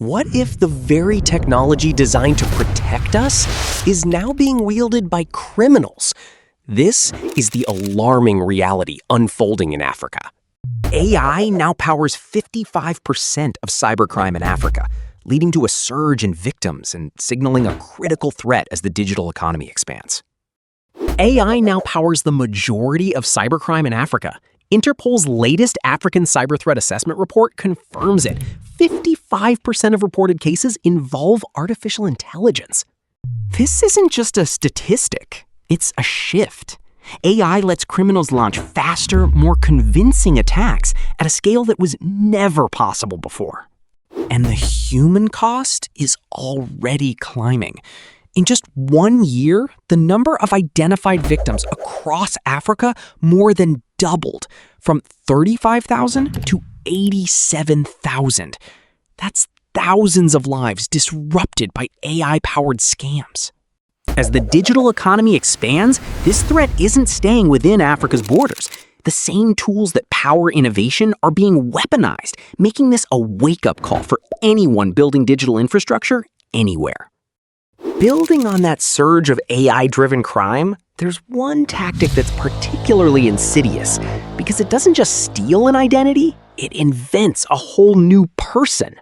What if the very technology designed to protect us is now being wielded by criminals? This is the alarming reality unfolding in Africa. AI now powers 55% of cybercrime in Africa, leading to a surge in victims and signaling a critical threat as the digital economy expands. AI now powers the majority of cybercrime in Africa. Interpol's latest African Cyber Threat Assessment report confirms it. 55% of reported cases involve artificial intelligence. This isn't just a statistic, it's a shift. AI lets criminals launch faster, more convincing attacks at a scale that was never possible before. And the human cost is already climbing. In just 1 year, the number of identified victims across Africa more than doubled, from 35,000 to 87,000. That's thousands of lives disrupted by AI-powered scams. As the digital economy expands, this threat isn't staying within Africa's borders. The same tools that power innovation are being weaponized, making this a wake-up call for anyone building digital infrastructure anywhere. Building on that surge of AI-driven crime, there's one tactic that's particularly insidious because it doesn't just steal an identity, it invents a whole new person.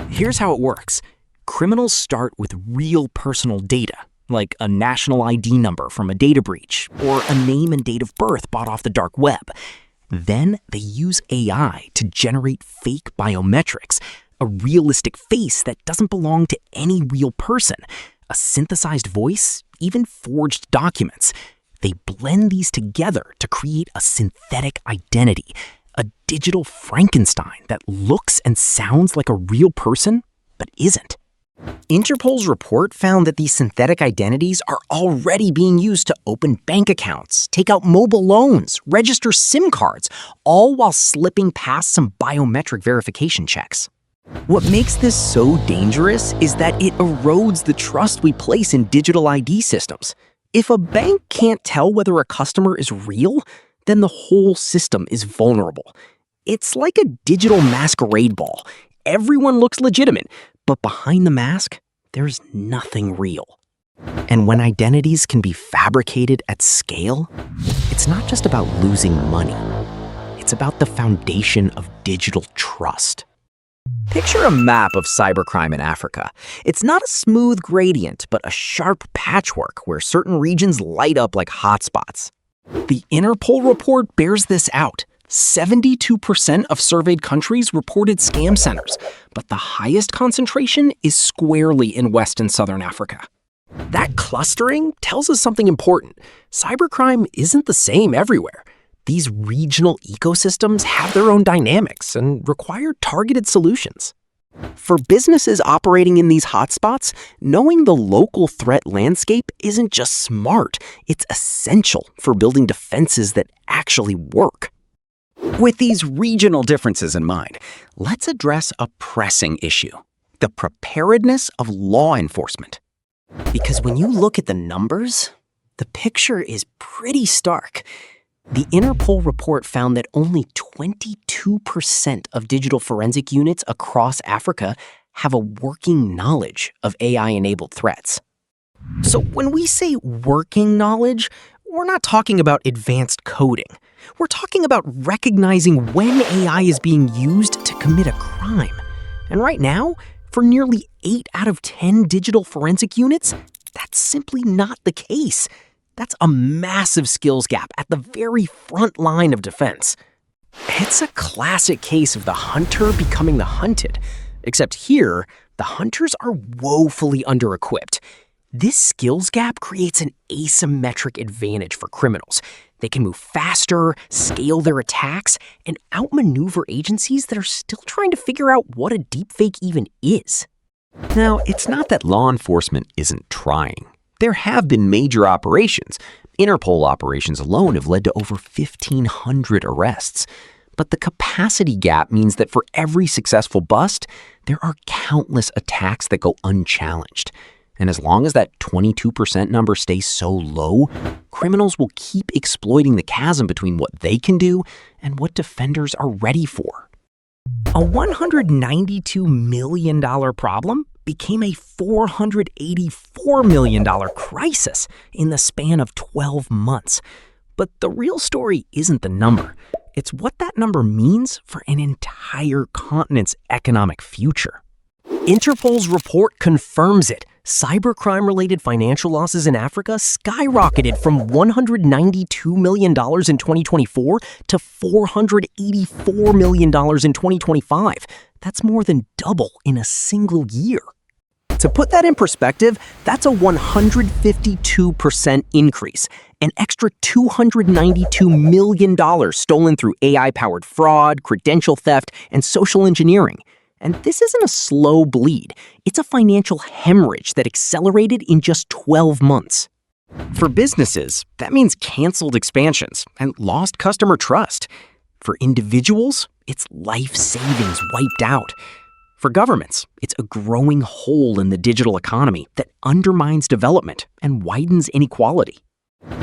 Here's how it works. Criminals start with real personal data, like a national ID number from a data breach or a name and date of birth bought off the dark web. Then they use AI to generate fake biometrics, a realistic face that doesn't belong to any real person, a synthesized voice, even forged documents. They blend these together to create a synthetic identity, a digital Frankenstein that looks and sounds like a real person, but isn't. Interpol's report found that these synthetic identities are already being used to open bank accounts, take out mobile loans, register SIM cards, all while slipping past some biometric verification checks. What makes this so dangerous is that it erodes the trust we place in digital ID systems. If a bank can't tell whether a customer is real, then the whole system is vulnerable. It's like a digital masquerade ball. Everyone looks legitimate, but behind the mask, there's nothing real. And when identities can be fabricated at scale, it's not just about losing money. It's about the foundation of digital trust. Picture a map of cybercrime in Africa. It's not a smooth gradient, but a sharp patchwork where certain regions light up like hotspots. The Interpol report bears this out. 72% of surveyed countries reported scam centers, but the highest concentration is squarely in West and Southern Africa. That clustering tells us something important. Cybercrime isn't the same everywhere. These regional ecosystems have their own dynamics and require targeted solutions. For businesses operating in these hotspots, knowing the local threat landscape isn't just smart, it's essential for building defenses that actually work. With these regional differences in mind, let's address a pressing issue: the preparedness of law enforcement. Because when you look at the numbers, the picture is pretty stark. The Interpol report found that only 22% of digital forensic units across Africa have a working knowledge of AI-enabled threats. So when we say working knowledge, we're not talking about advanced coding. We're talking about recognizing when AI is being used to commit a crime. And right now, for nearly 8 out of 10 digital forensic units, that's simply not the case. That's a massive skills gap at the very front line of defense. It's a classic case of the hunter becoming the hunted, except here, the hunters are woefully under-equipped. This skills gap creates an asymmetric advantage for criminals. They can move faster, scale their attacks, and outmaneuver agencies that are still trying to figure out what a deepfake even is. Now, it's not that law enforcement isn't trying. There have been major operations. Interpol operations alone have led to over 1,500 arrests. But the capacity gap means that for every successful bust, there are countless attacks that go unchallenged. And as long as that 22% number stays so low, criminals will keep exploiting the chasm between what they can do and what defenders are ready for. A $192 million problem became a $484 million crisis in the span of 12 months. But the real story isn't the number. It's what that number means for an entire continent's economic future. Interpol's report confirms it. Cybercrime-related financial losses in Africa skyrocketed from $192 million in 2024 to $484 million in 2025. That's more than double in a single year. To put that in perspective, that's a 152% increase, an extra $292 million stolen through AI-powered fraud, credential theft, and social engineering. And this isn't a slow bleed. It's a financial hemorrhage that accelerated in just 12 months. For businesses, that means canceled expansions and lost customer trust. For individuals, it's life savings wiped out. For governments, it's a growing hole in the digital economy that undermines development and widens inequality.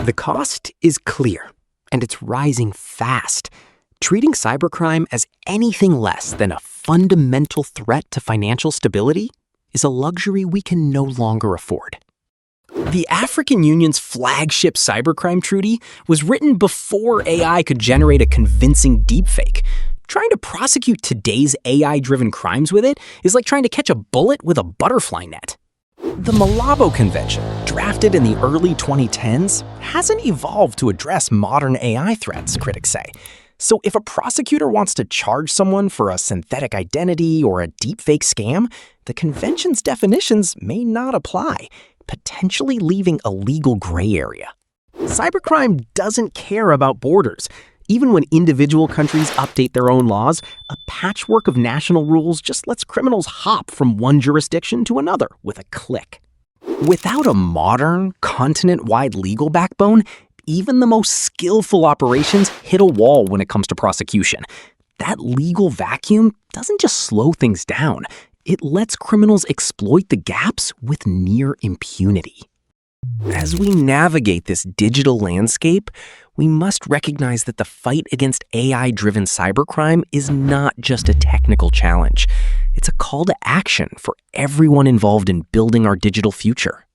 The cost is clear, and it's rising fast. Treating cybercrime as anything less than a fundamental threat to financial stability is a luxury we can no longer afford. The African Union's flagship cybercrime treaty was written before AI could generate a convincing deepfake. Trying to prosecute today's AI-driven crimes with it is like trying to catch a bullet with a butterfly net. The Malabo Convention, drafted in the early 2010s, hasn't evolved to address modern AI threats, critics say. So if a prosecutor wants to charge someone for a synthetic identity or a deepfake scam, the convention's definitions may not apply, potentially leaving a legal gray area. Cybercrime doesn't care about borders. Even when individual countries update their own laws, a patchwork of national rules just lets criminals hop from one jurisdiction to another with a click. Without a modern, continent-wide legal backbone, even the most skillful operations hit a wall when it comes to prosecution. That legal vacuum doesn't just slow things down, it lets criminals exploit the gaps with near impunity. As we navigate this digital landscape, we must recognize that the fight against AI-driven cybercrime is not just a technical challenge. It's a call to action for everyone involved in building our digital future.